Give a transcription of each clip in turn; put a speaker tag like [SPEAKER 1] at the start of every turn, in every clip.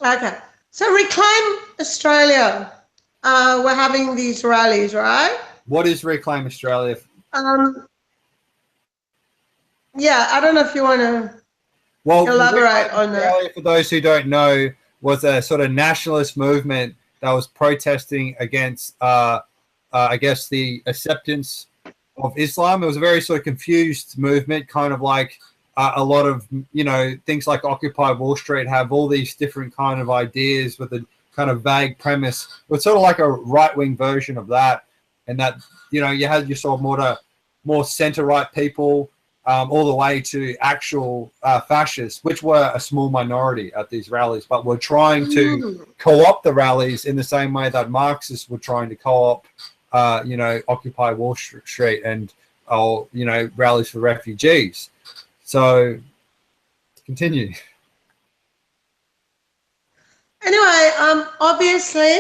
[SPEAKER 1] Okay. So Reclaim Australia. We're having these rallies, right?
[SPEAKER 2] What is Reclaim Australia?
[SPEAKER 1] Um, yeah, I don't know if you want to
[SPEAKER 2] Well,
[SPEAKER 1] elaborate
[SPEAKER 2] Reclaim
[SPEAKER 1] on that.
[SPEAKER 2] Australia, for those who don't know, was a sort of nationalist movement that was protesting against, I guess, the acceptance of Islam. It was a very sort of confused movement, kind of like a lot of, things like Occupy Wall Street have all these different kind of ideas with a kind of vague premise. It was sort of like a right-wing version of that, and that, you had your sort of more center-right people, all the way to actual fascists, which were a small minority at these rallies, but were trying to co-opt the rallies in the same way that Marxists were trying to co-opt, Occupy Wall Street and, rallies for refugees. So, continue.
[SPEAKER 1] Anyway, obviously,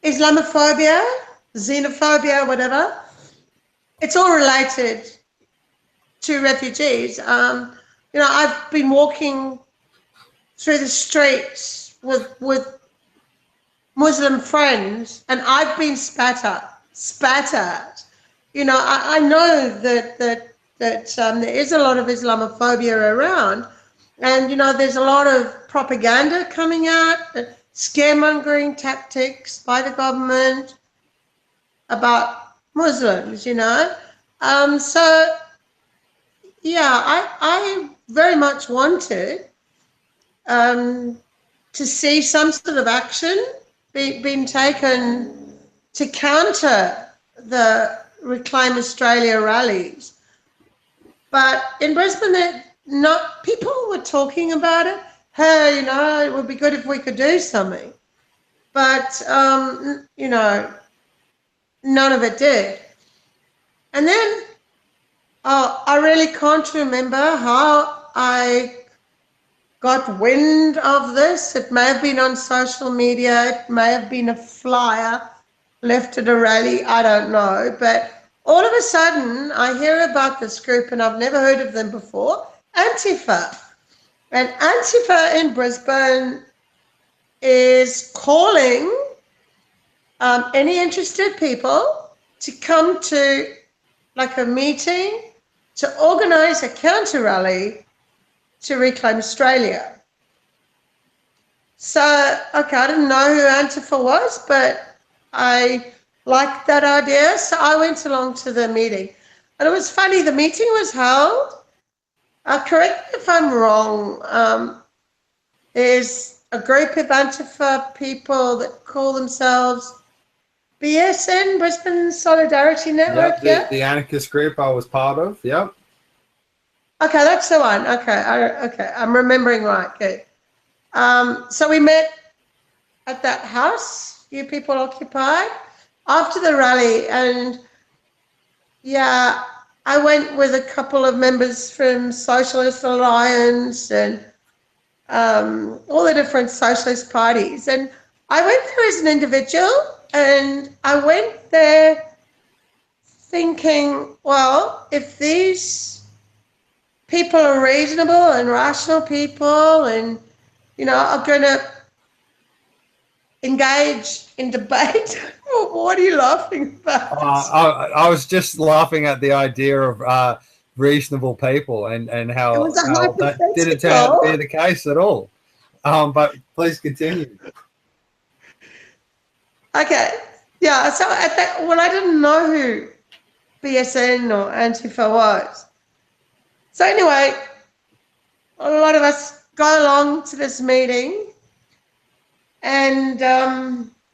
[SPEAKER 1] Islamophobia, xenophobia, whatever, it's all related to refugees. I've been walking through the streets with Muslim friends, and I've been spat at. I know that there is a lot of Islamophobia around, and there's a lot of propaganda coming out, scaremongering tactics by the government about Muslims. So yeah, I very much wanted to see some sort of action being taken to counter the Reclaim Australia rallies. But in Brisbane, people were talking about it. Hey, it would be good if we could do something. But, none of it did. And then I really can't remember how I got wind of this. It may have been on social media. It may have been a flyer left at a rally. I don't know. But all of a sudden, I hear about this group, and I've never heard of them before, Antifa. And Antifa in Brisbane is calling any interested people to come to like a meeting to organise a counter rally to Reclaim Australia. So, okay, I didn't know who Antifa was, but I liked that idea. So I went along to the meeting. And it was funny, the meeting was held. Correct me if I'm wrong. There's a group of Antifa people that call themselves BSN, Brisbane Solidarity Network,
[SPEAKER 2] Yep, the anarchist group I was part of, yep.
[SPEAKER 1] Okay, that's the one. Okay, I'm remembering right. Good. So we met at that house you people occupied after the rally, and yeah, I went with a couple of members from Socialist Alliance and all the different socialist parties, and I went there as an individual, and I went there thinking, well, if these people are reasonable and rational people and, are going to engage in debate. What are you laughing about?
[SPEAKER 2] I was just laughing at the idea of reasonable people and how that didn't turn out to be the case at all. But please continue.
[SPEAKER 1] Okay. Yeah, so I didn't know who BSN or Antifa was. So anyway, a lot of us go along to this meeting, and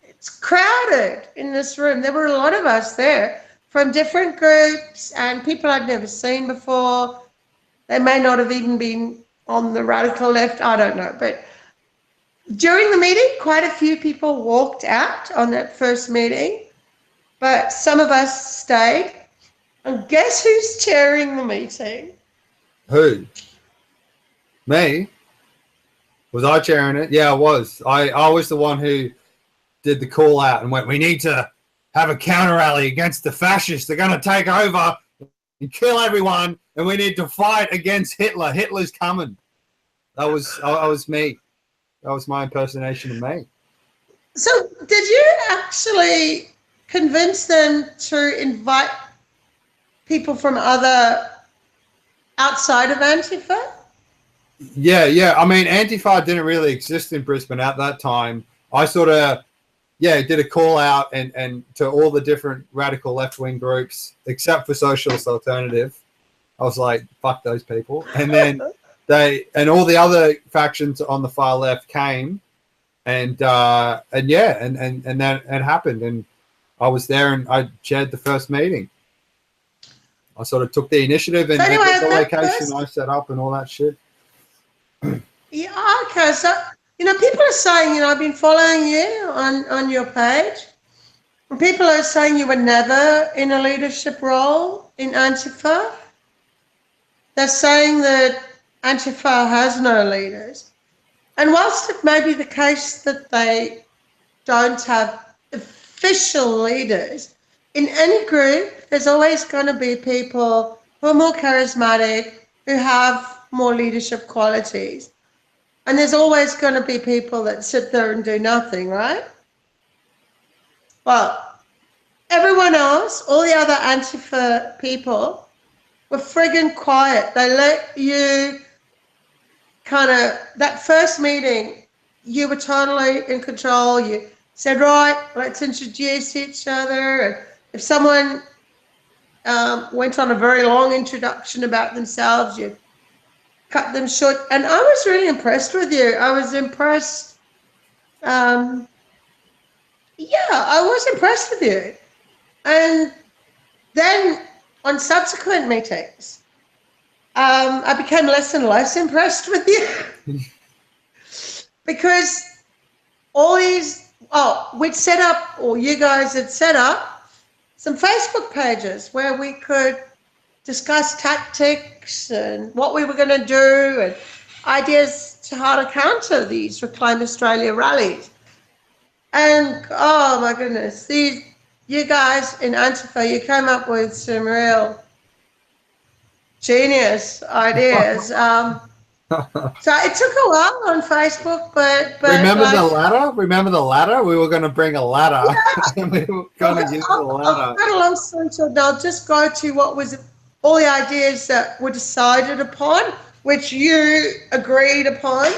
[SPEAKER 1] it's crowded in this room. There were a lot of us there from different groups and people I'd never seen before. They may not have even been on the radical left, I don't know. But during the meeting, quite a few people walked out on that first meeting, but some of us stayed. And guess who's chairing the meeting?
[SPEAKER 2] Who? Me? Was I chairing it? Yeah, I was. I was the one who did the call out and went, we need to have a counter rally against the fascists. They're going to take over and kill everyone, and we need to fight against Hitler. Hitler's coming. I was me. That was my impersonation of me.
[SPEAKER 1] So did you actually convince them to invite people from other outside of Antifa?
[SPEAKER 2] Yeah. I mean, Antifa didn't really exist in Brisbane at that time. I sort of, did a call out and to all the different radical left-wing groups, except for Socialist Alternative. I was like, fuck those people. And then all the other factions on the far left came, and that happened. And I was there and I chaired the first meeting. I sort of took the initiative and,
[SPEAKER 1] So anyway,
[SPEAKER 2] the location I set up and all that shit.
[SPEAKER 1] Yeah, okay. So, people are saying, I've been following you on your page. And people are saying you were never in a leadership role in Antifa. They're saying that Antifa has no leaders. And whilst it may be the case that they don't have official leaders, in any group, there's always going to be people who are more charismatic, who have more leadership qualities. And there's always going to be people that sit there and do nothing, right? Well, everyone else, all the other Antifa people, were friggin' quiet. They let you that first meeting, you were totally in control. You said, right, let's introduce each other. And if someone went on a very long introduction about themselves, you cut them short. And I was really impressed with you. I was impressed. I was impressed with you. And then on subsequent meetings, I became less and less impressed with you because we'd set up, or you guys had set up some Facebook pages where we could discuss tactics and what we were going to do and ideas to how to counter these Reclaim Australia rallies. And, oh my goodness, you guys in Antifa, you came up with some real genius ideas. So it took a while on Facebook, but
[SPEAKER 2] remember the ladder? Remember the ladder? We were going to bring a ladder. Yeah. We were going to use the ladder.
[SPEAKER 1] Cut a long story short, I'll just go to what was all the ideas that were decided upon, which you agreed upon.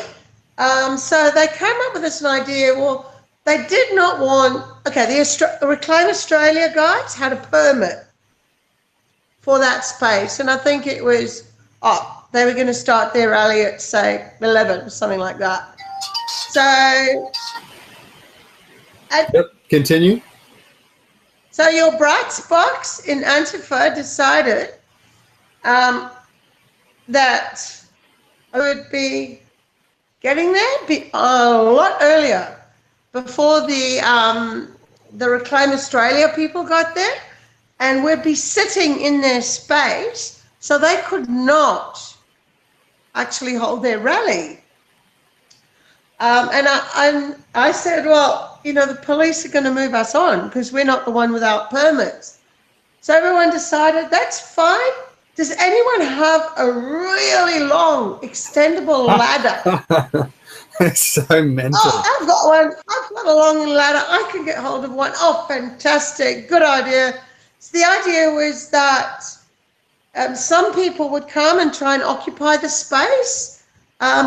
[SPEAKER 1] So they came up with this idea. Well, they did not want. Okay, the Reclaim Australia guys had a permit for that space, and I think it was they were going to start their rally at, say, 11 or something like that. So,
[SPEAKER 2] continue.
[SPEAKER 1] So your Brights box in Antifa decided that I would be getting there a lot earlier, before the Reclaim Australia people got there, and we'd be sitting in their space so they could not actually hold their rally. And I said, well, the police are going to move us on because we're not the one without permits. So everyone decided, that's fine. Does anyone have a really long, extendable ladder?
[SPEAKER 2] It's so mental.
[SPEAKER 1] Oh, I've got one. I've got a long ladder. I can get hold of one. Oh, fantastic. Good idea. So the idea was that some people would come and try and occupy the space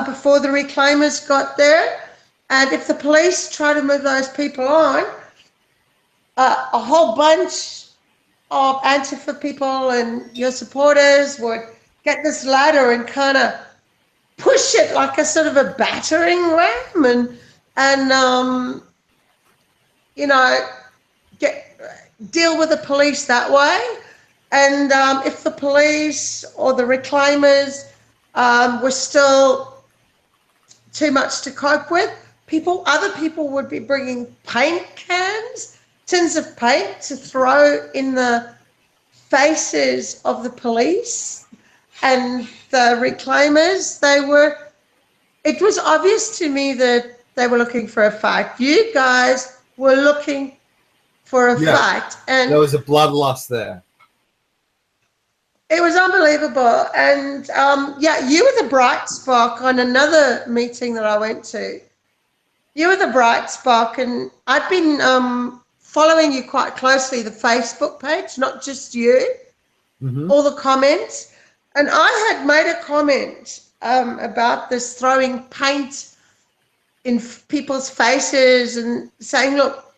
[SPEAKER 1] before the reclaimers got there. And if the police try to move those people on, a whole bunch of Antifa people and your supporters would get this ladder and kind of push it like a sort of a battering ram and deal with the police that way. And if the police or the reclaimers were still too much to cope with, other people would be bringing paint cans, tins of paint to throw in the faces of the police and the reclaimers. It was obvious to me that they were looking for a fight. You guys were looking for a fight. And
[SPEAKER 2] there was a bloodlust there.
[SPEAKER 1] It was unbelievable. And you were the bright spark on another meeting that I went to. you were the bright spark, and I've been following you quite closely, the Facebook page, not just you, all the comments. And I had made a comment about this throwing paint in people's faces and saying, look,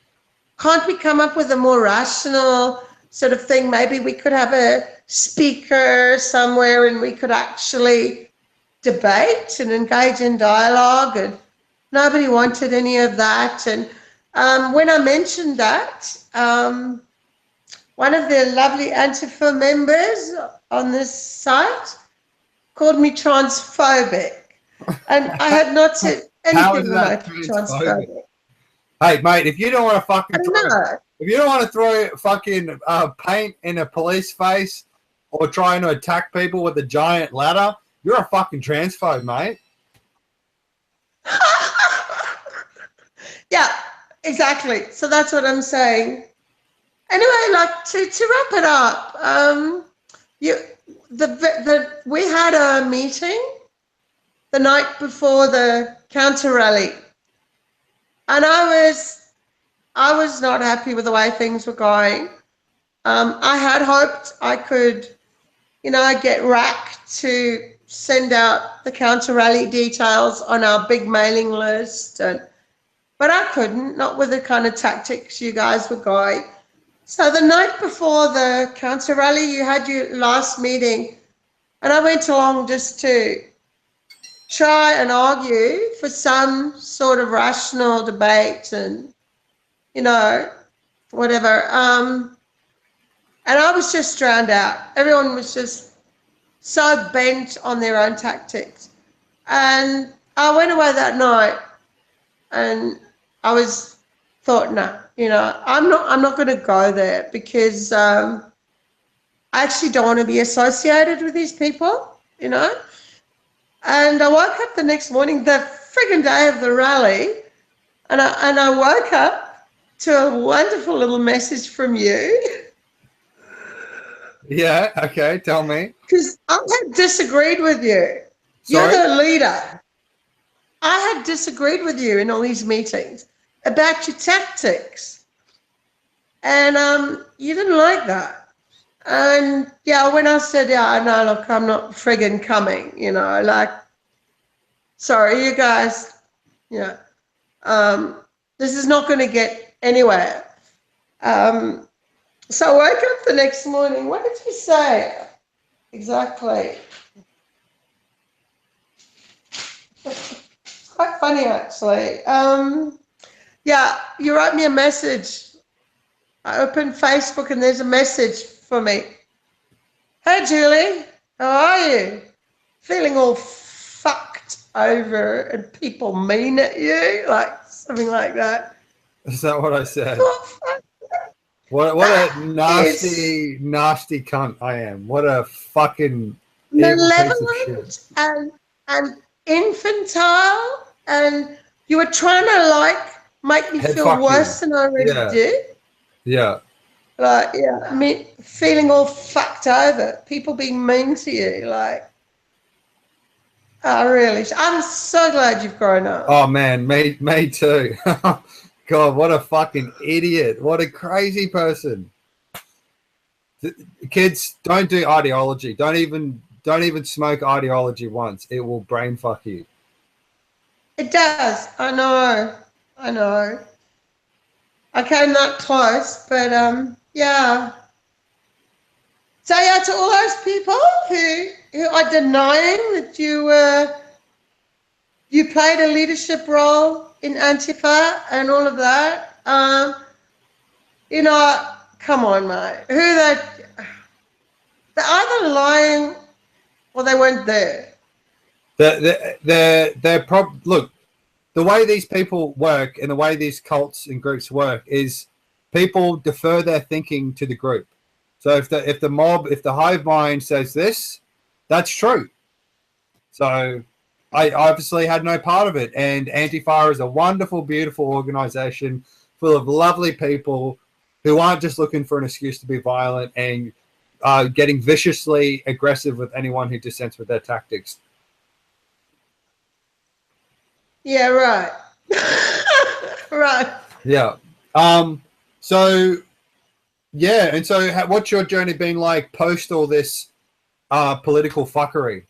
[SPEAKER 1] can't we come up with a more rational sort of thing? Maybe we could have a speaker somewhere and we could actually debate and engage in dialogue, and nobody wanted any of that. And when I mentioned that, one of the lovely Antifa members on this site called me transphobic, and I had not said anything about transphobic.
[SPEAKER 2] Hey, mate, if you don't want to throw fucking paint in a police face or trying to attack people with a giant ladder, you're a fucking transphobe, mate.
[SPEAKER 1] Yeah, exactly. So that's what I'm saying. Anyway, like to wrap it up, we had a meeting the night before the counter rally, and I was not happy with the way things were going. I had hoped I could, get RAC to send out the counter rally details on our big mailing list, but I couldn't, not with the kind of tactics you guys were going. So the night before the counter rally, you had your last meeting, and I went along just to try and argue for some sort of rational debate and, whatever. And I was just drowned out. Everyone was just so bent on their own tactics. And I went away that night and I thought, no, I'm not going to go there because I actually don't want to be associated with these people, And I woke up the next morning, the friggin' day of the rally, and I woke up to a wonderful little message from you.
[SPEAKER 2] Yeah, okay, tell me.
[SPEAKER 1] Because I had disagreed with you.
[SPEAKER 2] Sorry?
[SPEAKER 1] You're the leader. I had disagreed with you in all these meetings about your tactics. And you didn't like that. And yeah, when I said, yeah, no, look, I'm not friggin' coming, sorry, you guys, this is not going to get anywhere. So I woke up the next morning. What did you say exactly? It's quite funny, actually. Yeah, you wrote me a message. I opened Facebook and there's a message for me. Hey, Julie, how are you? Feeling all fucked over and people mean at you? Like something like that.
[SPEAKER 2] Is that what I said? What a nasty cunt I am. What a fucking
[SPEAKER 1] malevolent and infantile, and you were trying to make me feel worse than I already did.
[SPEAKER 2] Yeah.
[SPEAKER 1] Me feeling all fucked over. People being mean to you, really. I'm so glad you've grown up.
[SPEAKER 2] Oh man, me too. God, what a fucking idiot. What a crazy person. Kids, don't do ideology. Don't even smoke ideology once. It will brain fuck you.
[SPEAKER 1] It does. I know. I came that close, but yeah. So yeah, to all those people who are denying that you played a leadership role in Antifa and all of that, come on, mate. They're either lying or they weren't there.
[SPEAKER 2] Look, the way these people work and the way these cults and groups work is people defer their thinking to the group. So if the hive mind says this, that's true. So I obviously had no part of it. And Antifa is a wonderful, beautiful organization full of lovely people who aren't just looking for an excuse to be violent and getting viciously aggressive with anyone who dissents with their tactics.
[SPEAKER 1] Yeah, right. Right.
[SPEAKER 2] Yeah. So yeah, and so what's your journey been like post all this political fuckery?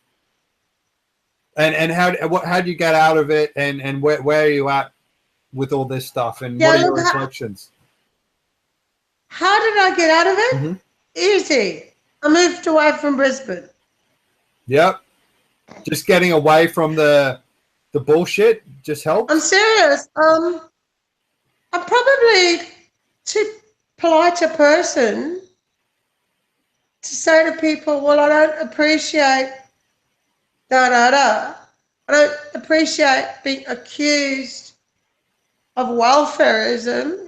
[SPEAKER 2] And how do you get out of it? And where are you at with all this stuff? And what
[SPEAKER 1] Yeah,
[SPEAKER 2] are your
[SPEAKER 1] look,
[SPEAKER 2] reflections?
[SPEAKER 1] how did I get out of it?
[SPEAKER 2] Mm-hmm.
[SPEAKER 1] Easy. I moved away from Brisbane.
[SPEAKER 2] Yep. Just getting away from the bullshit just
[SPEAKER 1] I'm
[SPEAKER 2] helps.
[SPEAKER 1] serious. I'm probably too polite a person to say to people, well, I don't appreciate da da da. I don't appreciate being accused of welfareism.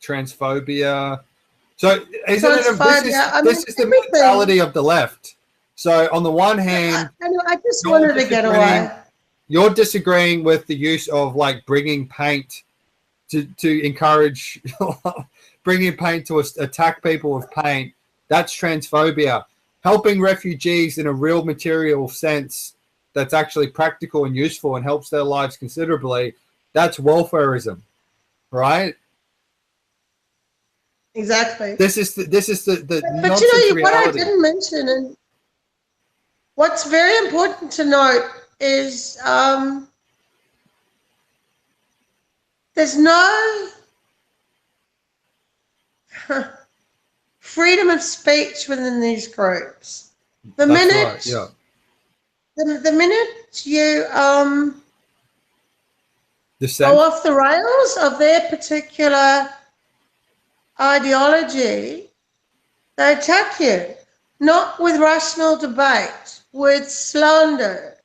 [SPEAKER 2] Transphobia. So isn't it?
[SPEAKER 1] Transphobia. I mean,
[SPEAKER 2] This is the
[SPEAKER 1] everything.
[SPEAKER 2] mentality of the left. So on the one hand,
[SPEAKER 1] Anyway, I just
[SPEAKER 2] you're
[SPEAKER 1] wanted to get away.
[SPEAKER 2] disagreeing with the use of like bringing paint to encourage bringing paint to attack people with paint. That's transphobia. Helping refugees in a real material sense that's actually practical and useful and helps their lives considerably. That's welfareism, right?
[SPEAKER 1] Exactly.
[SPEAKER 2] This is the
[SPEAKER 1] But
[SPEAKER 2] nonsense
[SPEAKER 1] what I
[SPEAKER 2] reality.
[SPEAKER 1] didn't mention, and what's very important to note is there's no freedom of speech within these groups. The
[SPEAKER 2] That's right. Yeah.
[SPEAKER 1] minute the minute you go off the rails of their particular ideology, they attack you, not with rational debate, with slander,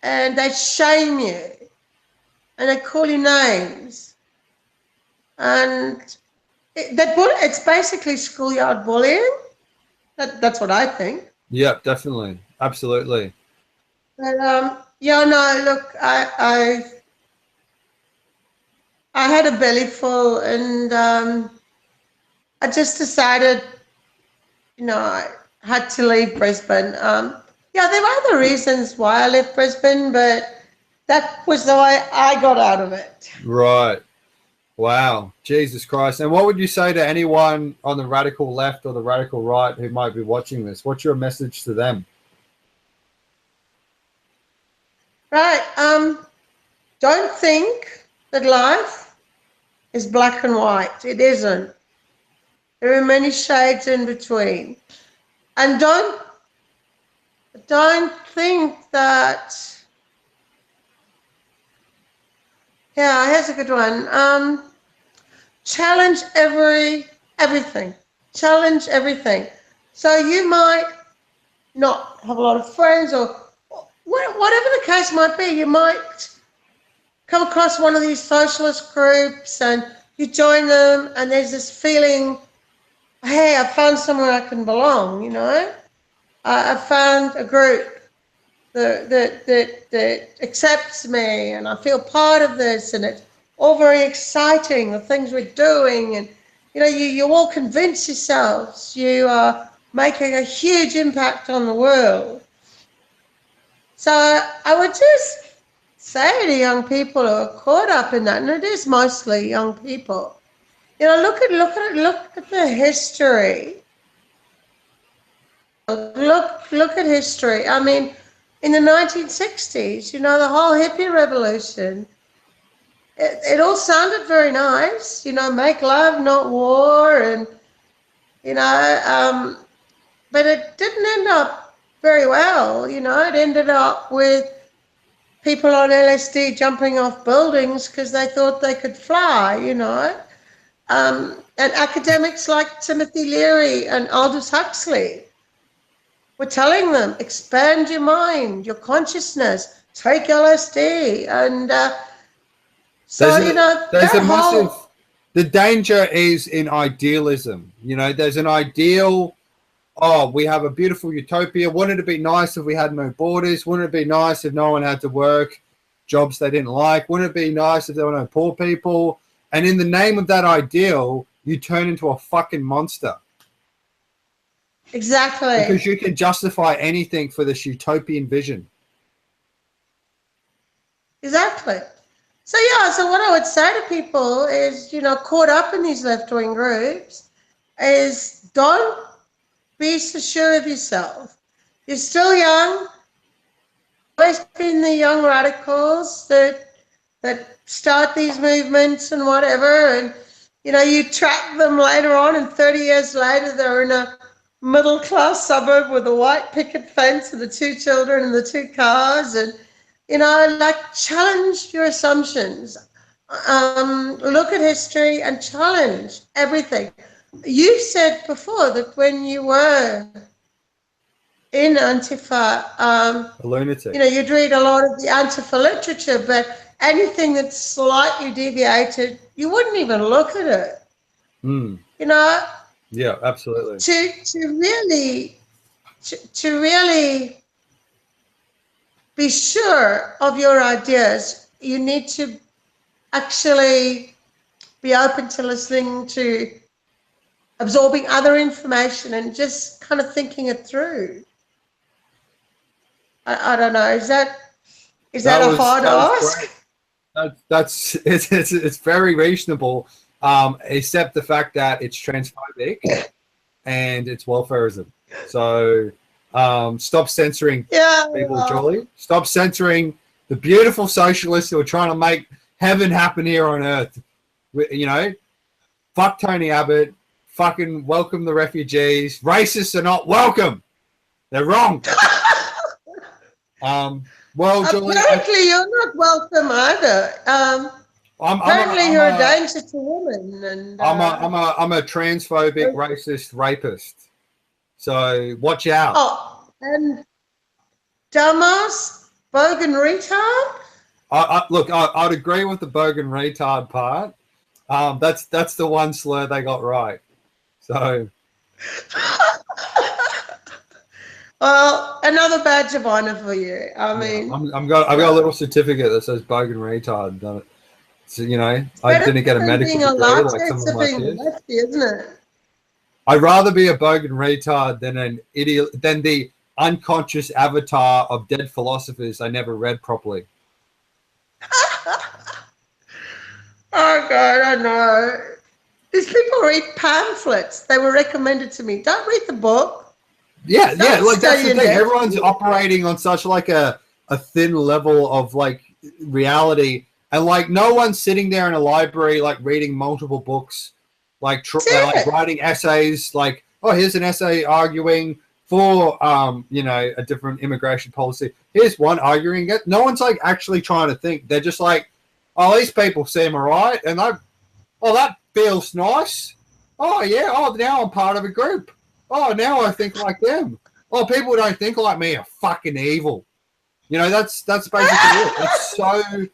[SPEAKER 1] and they shame you, and they call you names, and it's basically schoolyard bullying. That's what I think.
[SPEAKER 2] Yeah, definitely, absolutely.
[SPEAKER 1] But yeah, no, look, I had a belly full, and I just decided, I had to leave Brisbane. Yeah, there were other reasons why I left Brisbane, but that was the way I got out of it.
[SPEAKER 2] Right. Wow. Jesus Christ. And what would you say to anyone on the radical left or the radical right who might be watching this? What's your message to them?
[SPEAKER 1] Right. Don't think that life is black and white. It isn't. There are many shades in between. And don't think that. Yeah, here's a good one. Challenge everything. Challenge everything. So you might not have a lot of friends, or whatever the case might be. You might come across one of these socialist groups and you join them, and there's this feeling, hey, I found somewhere I can belong, I found a group that accepts me, and I feel part of this, and it's all very exciting, the things we're doing, and you all convince yourselves you are making a huge impact on the world. So I would just say to young people who are caught up in that, and it is mostly young people, look at the history. Look at history. I mean, in the 1960s, the whole hippie revolution, it all sounded very nice, make love, not war, and, but it didn't end up very well, it ended up with people on LSD jumping off buildings because they thought they could fly, and academics like Timothy Leary and Aldous Huxley were telling them, expand your mind, your consciousness, take LSD. And
[SPEAKER 2] the danger is in idealism. There's an ideal, we have a beautiful utopia. Wouldn't it be nice if we had no borders? Wouldn't it be nice if no one had to work jobs they didn't like? Wouldn't it be nice if there were no poor people? And in the name of that ideal, you turn into a fucking monster.
[SPEAKER 1] Exactly.
[SPEAKER 2] Because you can justify anything for this utopian vision.
[SPEAKER 1] Exactly. So what I would say to people is, caught up in these left-wing groups, is don't be so sure of yourself. You're still young. Always been the young radicals that start these movements and whatever, and you track them later on, and 30 years later they're in a middle-class suburb with a white picket fence and the 2 children and the 2 cars, and challenge your assumptions. Look at history and challenge everything. You said before that when you were in Antifa,
[SPEAKER 2] A lunatic.
[SPEAKER 1] you'd read a lot of the Antifa literature, but anything that's slightly deviated, you wouldn't even look at it.
[SPEAKER 2] Mm. Yeah, absolutely.
[SPEAKER 1] To really be sure of your ideas, you need to actually be open to listening, to absorbing other information, and just kind of thinking it through. I don't know. Is that a hard ask?
[SPEAKER 2] It's very reasonable, except the fact that it's transphobic and it's welfarism. So stop censoring people, Julie. Stop censoring the beautiful socialists who are trying to make heaven happen here on earth. Fuck Tony Abbott. Fucking welcome the refugees. Racists are not welcome. They're wrong. Julie,
[SPEAKER 1] apparently you're not welcome either. Apparently you're a danger to women. And
[SPEAKER 2] I'm a transphobic, racist rapist. So watch out.
[SPEAKER 1] Oh, and dumbass, bogan retard.
[SPEAKER 2] I'd agree with the bogan retard part. That's the one slur they got right. So.
[SPEAKER 1] Well, another badge of honor for you. I mean,
[SPEAKER 2] I've got a little certificate that says bogan retard. So, I didn't get a medical degree like some of my peers.
[SPEAKER 1] Lefty, isn't it?
[SPEAKER 2] I'd rather be a bogan retard than an idiot, than the unconscious avatar of dead philosophers I never read properly.
[SPEAKER 1] Oh God, I know. These people read pamphlets. They were recommended to me. Don't read the book.
[SPEAKER 2] Yeah, like that's the thing. Everyone's operating on such like a thin level of like reality, and like no one's sitting there in a library like reading multiple books, like writing essays. Like, oh, here's an essay arguing for a different immigration policy. Here's one arguing it. No one's like actually trying to think. They're just like, oh, these people seem alright, and that feels nice. Oh yeah, oh now I'm part of a group. Oh, now I think like them. Oh, people who don't think like me are fucking evil. That's basically it. It's so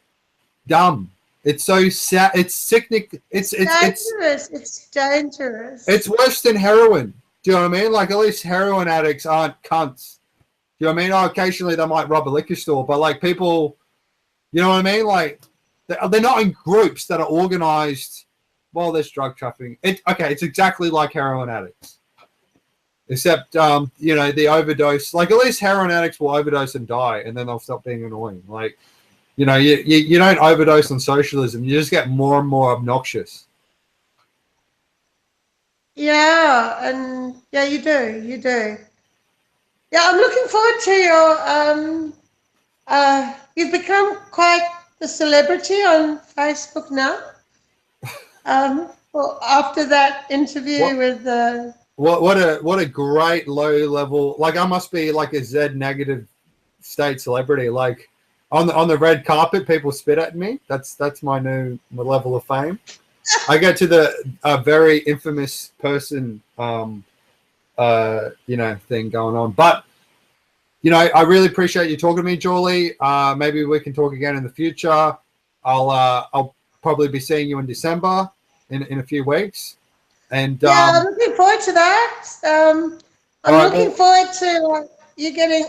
[SPEAKER 2] dumb. It's so sad. It's sickening. It's
[SPEAKER 1] dangerous. It's dangerous.
[SPEAKER 2] It's worse than heroin. Do you know what I mean? Like, at least heroin addicts aren't cunts. Do you know what I mean? Oh, occasionally they might rob a liquor store, but like people, you know what I mean? Like, they're not in groups that are organized. Well, there's drug trafficking. It's exactly like heroin addicts. Except, the overdose. Like, at least heroin addicts will overdose and die, and then they'll stop being annoying. Like, you don't overdose on socialism. You just get more and more obnoxious.
[SPEAKER 1] Yeah, and yeah, you do. Yeah, I'm looking forward to your. You've become quite the celebrity on Facebook now. Well, after that interview with.
[SPEAKER 2] What a great low level. Like, I must be like a Z negative state celebrity. Like, on the red carpet, people spit at me. That's my level of fame. I get to the very infamous person, thing going on. But, I really appreciate you talking to me, Julie. Maybe we can talk again in the future. I'll probably be seeing you in December in a few weeks. And
[SPEAKER 1] I'm looking forward to that. I'm looking forward to you getting